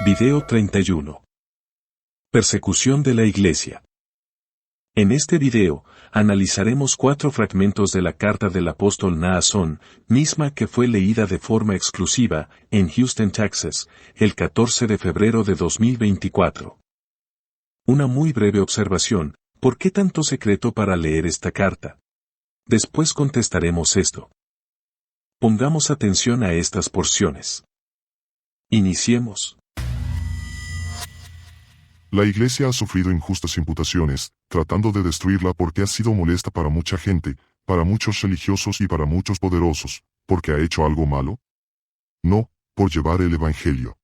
Video 31. Persecución de la Iglesia. En este video, analizaremos 4 fragmentos de la carta del apóstol Naasón, misma que fue leída de forma exclusiva, en Houston, Texas, el 14 de febrero de 2024. Una muy breve observación: ¿por qué tanto secreto para leer esta carta? Después contestaremos esto. Pongamos atención a estas porciones. Iniciemos. La Iglesia ha sufrido injustas imputaciones, tratando de destruirla porque ha sido molesta para mucha gente, para muchos religiosos y para muchos poderosos. ¿Porque ha hecho algo malo? No, por llevar el Evangelio.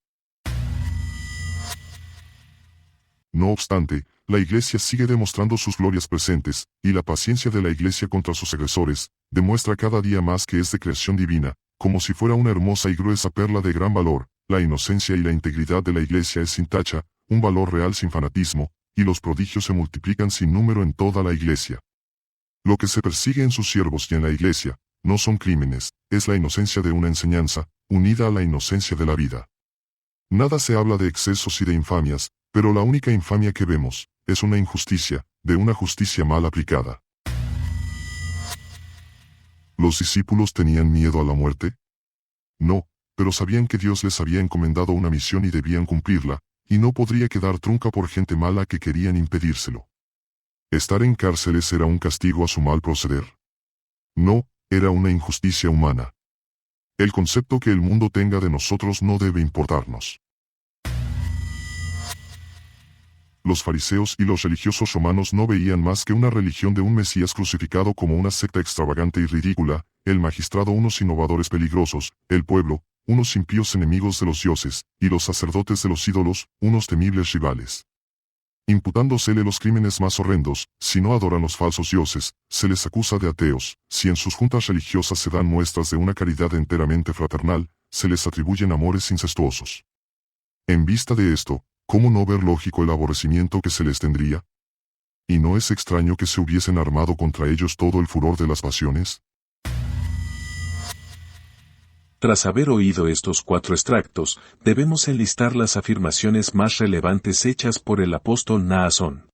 No obstante, la Iglesia sigue demostrando sus glorias presentes, y la paciencia de la Iglesia contra sus agresores, demuestra cada día más que es de creación divina, como si fuera una hermosa y gruesa perla de gran valor. La inocencia y la integridad de la Iglesia es sin tacha, un valor real sin fanatismo, y los prodigios se multiplican sin número en toda la Iglesia. Lo que se persigue en sus siervos y en la Iglesia, no son crímenes, es la inocencia de una enseñanza, unida a la inocencia de la vida. Nada se habla de excesos y de infamias, pero la única infamia que vemos, es una injusticia, de una justicia mal aplicada. ¿Los discípulos tenían miedo a la muerte? No, pero sabían que Dios les había encomendado una misión y debían cumplirla, y no podría quedar trunca por gente mala que querían impedírselo. ¿Estar en cárceles era un castigo a su mal proceder? No, era una injusticia humana. El concepto que el mundo tenga de nosotros no debe importarnos. Los fariseos y los religiosos romanos no veían más que una religión de un Mesías crucificado como una secta extravagante y ridícula, el magistrado unos innovadores peligrosos, el pueblo, unos impíos enemigos de los dioses, y los sacerdotes de los ídolos, unos temibles rivales. Imputándosele los crímenes más horrendos, si no adoran los falsos dioses, se les acusa de ateos; si en sus juntas religiosas se dan muestras de una caridad enteramente fraternal, se les atribuyen amores incestuosos. En vista de esto, ¿cómo no ver lógico el aborrecimiento que se les tendría? ¿Y no es extraño que se hubiesen armado contra ellos todo el furor de las pasiones? Tras haber oído estos 4 extractos, debemos enlistar las afirmaciones más relevantes hechas por el apóstol Naasón.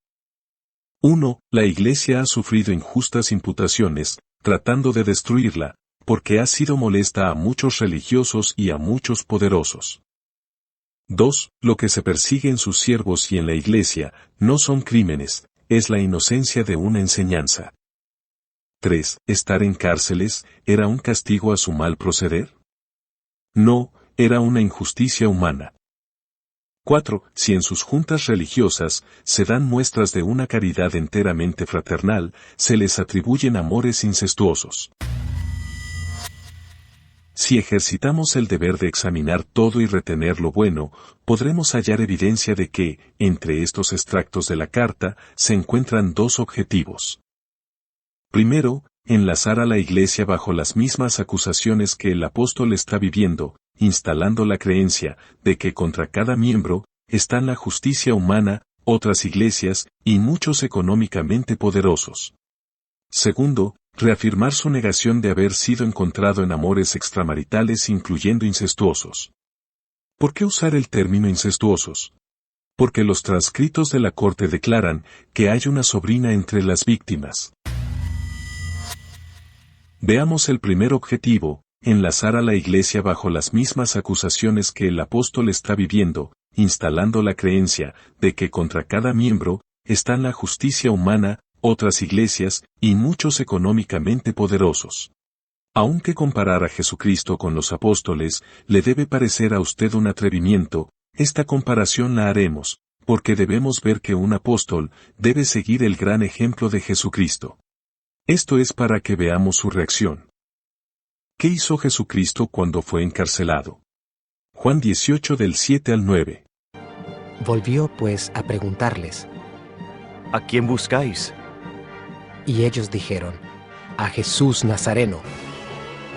1. La Iglesia ha sufrido injustas imputaciones, tratando de destruirla, porque ha sido molesta a muchos religiosos y a muchos poderosos. 2. Lo que se persigue en sus siervos y en la Iglesia, no son crímenes, es la inocencia de una enseñanza. 3. Estar en cárceles, ¿era un castigo a su mal proceder? No, era una injusticia humana. 4. Si en sus juntas religiosas se dan muestras de una caridad enteramente fraternal, se les atribuyen amores incestuosos. Si ejercitamos el deber de examinar todo y retener lo bueno, podremos hallar evidencia de que, entre estos extractos de la carta, se encuentran 2 objetivos. Primero, enlazar a la Iglesia bajo las mismas acusaciones que el apóstol está viviendo, instalando la creencia de que contra cada miembro están la justicia humana, otras iglesias y muchos económicamente poderosos. Segundo, reafirmar su negación de haber sido encontrado en amores extramaritales incluyendo incestuosos. ¿Por qué usar el término incestuosos? Porque los transcritos de la corte declaran que hay una sobrina entre las víctimas. Veamos el primer objetivo: enlazar a la Iglesia bajo las mismas acusaciones que el apóstol está viviendo, instalando la creencia de que contra cada miembro están la justicia humana, otras iglesias y muchos económicamente poderosos. Aunque comparar a Jesucristo con los apóstoles le debe parecer a usted un atrevimiento, esta comparación la haremos, porque debemos ver que un apóstol debe seguir el gran ejemplo de Jesucristo. Esto es para que veamos su reacción. ¿Qué hizo Jesucristo cuando fue encarcelado? Juan 18 del 7 al 9. Volvió pues a preguntarles, ¿A quién buscáis? y ellos dijeron, a Jesús Nazareno.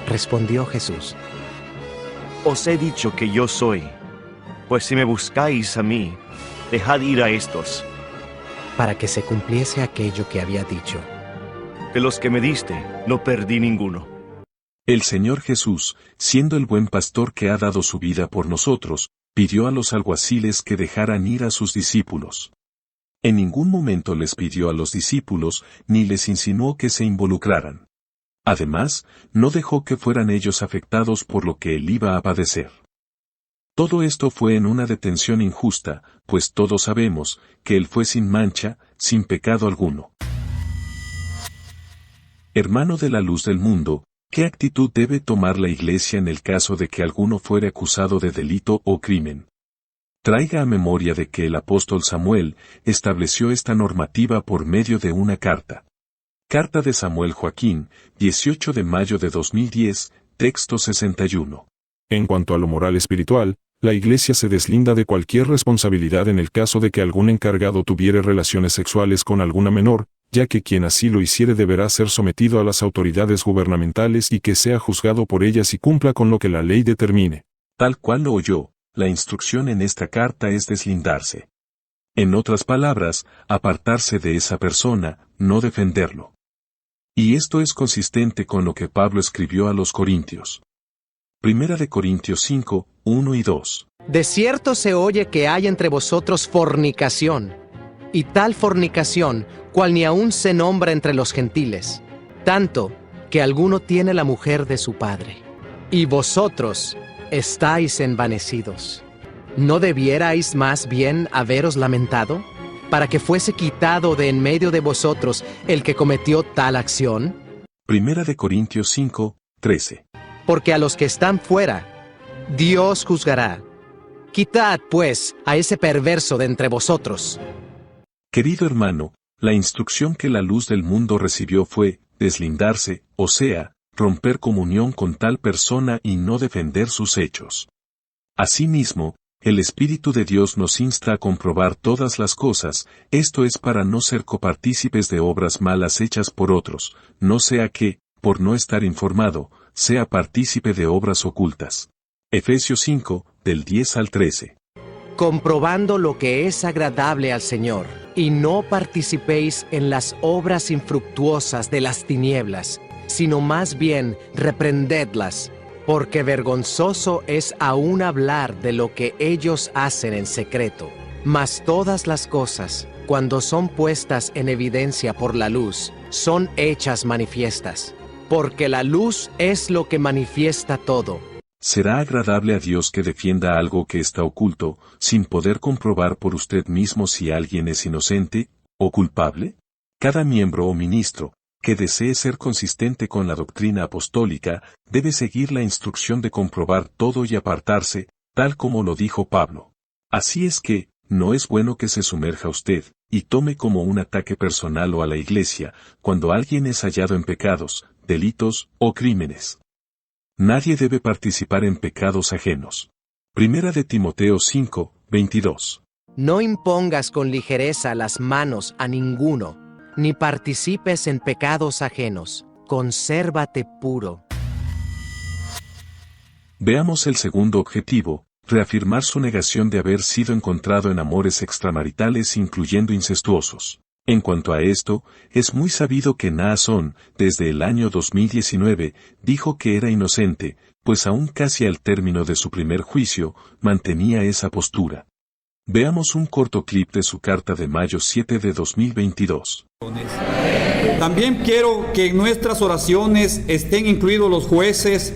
Respondió Jesús, Os he dicho que yo soy. Pues si me buscáis a mí, dejad ir a estos. para que se cumpliese aquello que había dicho. De los que me diste, no perdí ninguno. El Señor Jesús, siendo el buen pastor que ha dado su vida por nosotros, pidió a los alguaciles que dejaran ir a sus discípulos. En ningún momento les pidió a los discípulos, ni les insinuó que se involucraran. Además, no dejó que fueran ellos afectados por lo que él iba a padecer. Todo esto fue en una detención injusta, pues todos sabemos que él fue sin mancha, sin pecado alguno. Hermano de la luz del mundo, ¿qué actitud debe tomar la Iglesia en el caso de que alguno fuere acusado de delito o crimen? Traiga a memoria de que el apóstol Samuel estableció esta normativa por medio de una carta. Carta de Samuel Joaquín, 18 de mayo de 2010, texto 61. En cuanto a lo moral espiritual, la Iglesia se deslinda de cualquier responsabilidad en el caso de que algún encargado tuviere relaciones sexuales con alguna menor, ya que quien así lo hiciere deberá ser sometido a las autoridades gubernamentales y que sea juzgado por ellas y cumpla con lo que la ley determine. Tal cual lo oyó, la instrucción en esta carta es deslindarse. En otras palabras, apartarse de esa persona, no defenderlo. Y esto es consistente con lo que Pablo escribió a los Corintios. Primera de Corintios 5, 1 y 2. De cierto se oye que hay entre vosotros fornicación, y tal fornicación, cual ni aun se nombra entre los gentiles, tanto que alguno tiene la mujer de su padre. Y vosotros estáis envanecidos. ¿No debierais más bien haberos lamentado, para que fuese quitado de en medio de vosotros el que cometió tal acción? Primera de Corintios 5, 13. Porque a los que están fuera, Dios juzgará. Quitad, pues, a ese perverso de entre vosotros. Querido hermano, la instrucción que la luz del mundo recibió fue deslindarse, o sea, romper comunión con tal persona y no defender sus hechos. Asimismo, el Espíritu de Dios nos insta a comprobar todas las cosas, esto es para no ser copartícipes de obras malas hechas por otros, no sea que, por no estar informado, sea partícipe de obras ocultas. Efesios 5, del 10 al 13. Comprobando lo que es agradable al Señor, y no participéis en las obras infructuosas de las tinieblas, sino más bien reprendedlas, porque vergonzoso es aún hablar de lo que ellos hacen en secreto. Mas todas las cosas, cuando son puestas en evidencia por la luz, son hechas manifiestas, porque la luz es lo que manifiesta todo. ¿Será agradable a Dios que defienda algo que está oculto, sin poder comprobar por usted mismo si alguien es inocente o culpable? Cada miembro o ministro, que desee ser consistente con la doctrina apostólica, debe seguir la instrucción de comprobar todo y apartarse, tal como lo dijo Pablo. Así es que, no es bueno que se sumerja usted, y tome como un ataque personal o a la Iglesia, cuando alguien es hallado en pecados, delitos o crímenes. Nadie debe participar en pecados ajenos. Primera de Timoteo 5, 22. No impongas con ligereza las manos a ninguno, ni participes en pecados ajenos. Consérvate puro. Veamos el segundo objetivo, reafirmar su negación de haber sido encontrado en amores extramaritales incluyendo incestuosos. En cuanto a esto, es muy sabido que Naasón, desde el año 2019, dijo que era inocente, pues aún casi al término de su primer juicio, mantenía esa postura. Veamos un corto clip de su carta de mayo 7 de 2022. También quiero que en nuestras oraciones estén incluidos los jueces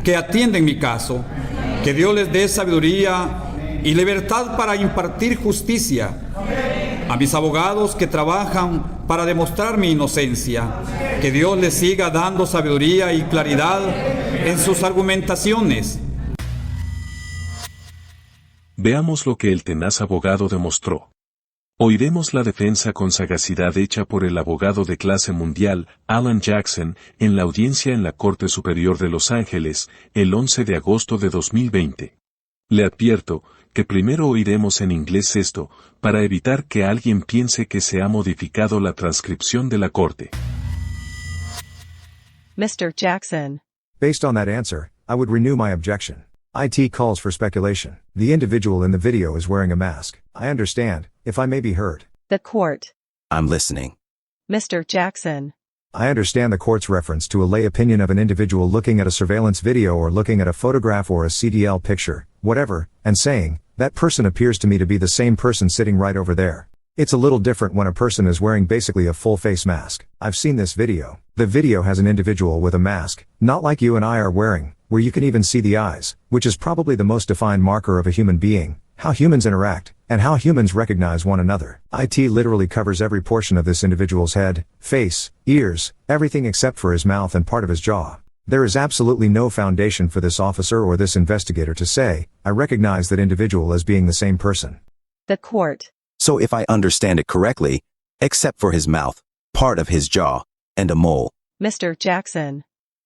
que atienden mi caso, que Dios les dé sabiduría y libertad para impartir justicia. A mis abogados que trabajan para demostrar mi inocencia, que Dios les siga dando sabiduría y claridad en sus argumentaciones. Veamos lo que el tenaz abogado demostró. Oiremos la defensa con sagacidad hecha por el abogado de clase mundial, Alan Jackson, en la audiencia en la Corte Superior de Los Ángeles, el 11 de agosto de 2020. Le advierto que primero oiremos en inglés esto, para evitar que alguien piense que se ha modificado la transcripción de la corte. Mr. Jackson. Based on that answer, I would renew my objection. IT calls for speculation. The individual in the video is wearing a mask. I understand, if I may be heard. The court. I'm listening. Mr. Jackson. I understand the court's reference to a lay opinion of an individual looking at a surveillance video or looking at a photograph or a CDL picture, whatever, and saying, that person appears to me to be the same person sitting right over there. It's a little different when a person is wearing basically a full face mask. I've seen this video. The video has an individual with a mask, not like you and I are wearing, where you can even see the eyes, which is probably the most defined marker of a human being, how humans interact, and how humans recognize one another. IT literally covers every portion of this individual's head, face, ears, everything except for his mouth and part of his jaw. There is absolutely no foundation for this officer or this investigator to say, I recognize that individual as being the same person. The court. So if I understand it correctly, except for his mouth, part of his jaw, and a mole. Mr. Jackson.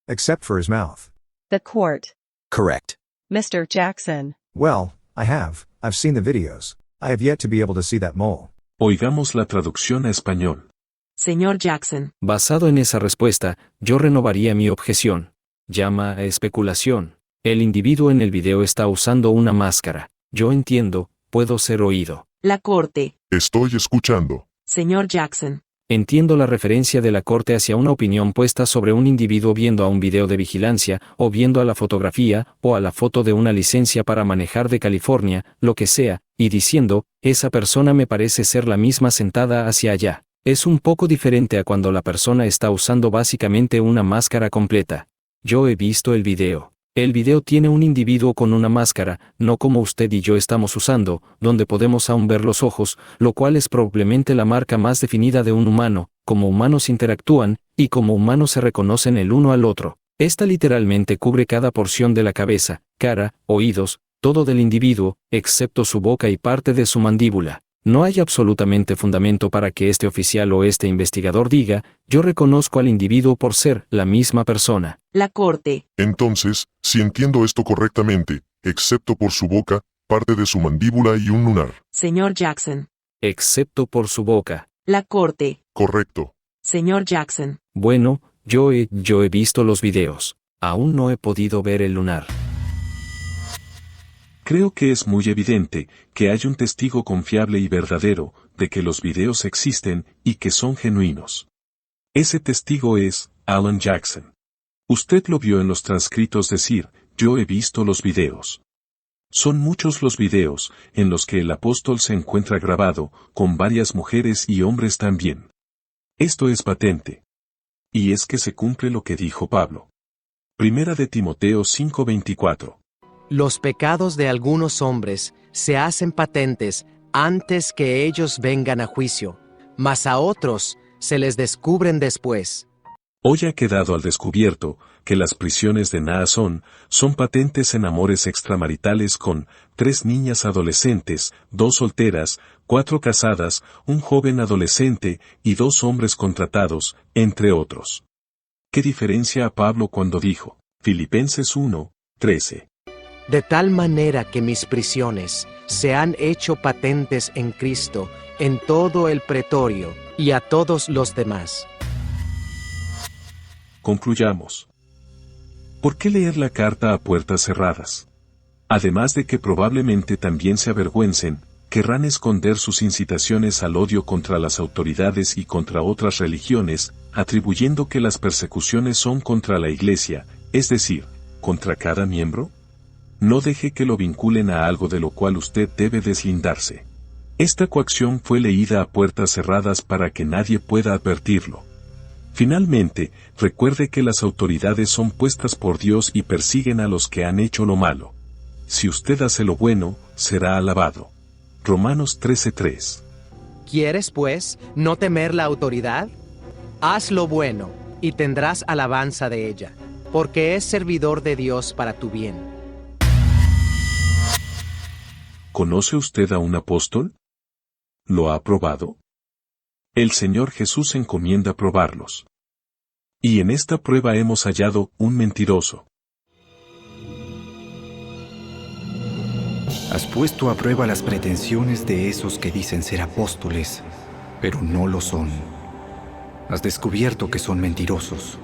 Except for his mouth. The court. Correct. Mr. Jackson. Well, I've seen the videos. I have yet to be able to see that mole. Oigamos la traducción a español. Señor Jackson. Basado en esa respuesta, yo renovaría mi objeción. Llama a especulación. El individuo en el video está usando una máscara. Yo entiendo, puedo ser oído. La corte. Estoy escuchando. Señor Jackson. Entiendo la referencia de la corte hacia una opinión puesta sobre un individuo viendo a un video de vigilancia, o viendo a la fotografía, o a la foto de una licencia para manejar de California, lo que sea, y diciendo, esa persona me parece ser la misma sentada hacia allá. Es un poco diferente a cuando la persona está usando básicamente una máscara completa. Yo he visto el video. El video tiene un individuo con una máscara, no como usted y yo estamos usando, donde podemos aún ver los ojos, lo cual es probablemente la marca más definida de un humano, como humanos interactúan, y como humanos se reconocen el uno al otro. Esta literalmente cubre cada porción de la cabeza, cara, oídos, todo del individuo, excepto su boca y parte de su mandíbula. No hay absolutamente fundamento para que este oficial o este investigador diga, yo reconozco al individuo por ser la misma persona. La corte. Entonces, si entiendo esto correctamente, excepto por su boca, parte de su mandíbula y un lunar. Señor Jackson. Excepto por su boca. La corte. Correcto. Señor Jackson. Bueno, yo he visto los videos. Aún no he podido ver el lunar. Creo que es muy evidente que hay un testigo confiable y verdadero de que los videos existen y que son genuinos. Ese testigo es Alan Jackson. Usted lo vio en los transcritos decir, yo he visto los videos. Son muchos los videos en los que el apóstol se encuentra grabado, con varias mujeres y hombres también. Esto es patente. Y es que se cumple lo que dijo Pablo. Primera de Timoteo 5:24. Los pecados de algunos hombres se hacen patentes antes que ellos vengan a juicio, mas a otros se les descubren después. Hoy ha quedado al descubierto que las prisiones de Naasón son patentes en amores extramaritales con 3 niñas adolescentes, 2 solteras, 4 casadas, un joven adolescente y 2 hombres contratados, entre otros. ¿Qué diferencia a Pablo cuando dijo, Filipenses 1:13? De tal manera que mis prisiones se han hecho patentes en Cristo, en todo el pretorio, y a todos los demás. Concluyamos. ¿Por qué leer la carta a puertas cerradas? Además de que probablemente también se avergüencen, querrán esconder sus incitaciones al odio contra las autoridades y contra otras religiones, atribuyendo que las persecuciones son contra la Iglesia, es decir, contra cada miembro. No deje que lo vinculen a algo de lo cual usted debe deslindarse. Esta coacción fue leída a puertas cerradas para que nadie pueda advertirlo. Finalmente, recuerde que las autoridades son puestas por Dios y persiguen a los que han hecho lo malo. Si usted hace lo bueno, será alabado. Romanos 13:3. ¿Quieres, pues, no temer la autoridad? Haz lo bueno, y tendrás alabanza de ella, porque es servidor de Dios para tu bien. ¿Conoce usted a un apóstol? ¿Lo ha probado? El Señor Jesús encomienda probarlos. Y en esta prueba hemos hallado un mentiroso. Has puesto a prueba las pretensiones de esos que dicen ser apóstoles, pero no lo son. Has descubierto que son mentirosos.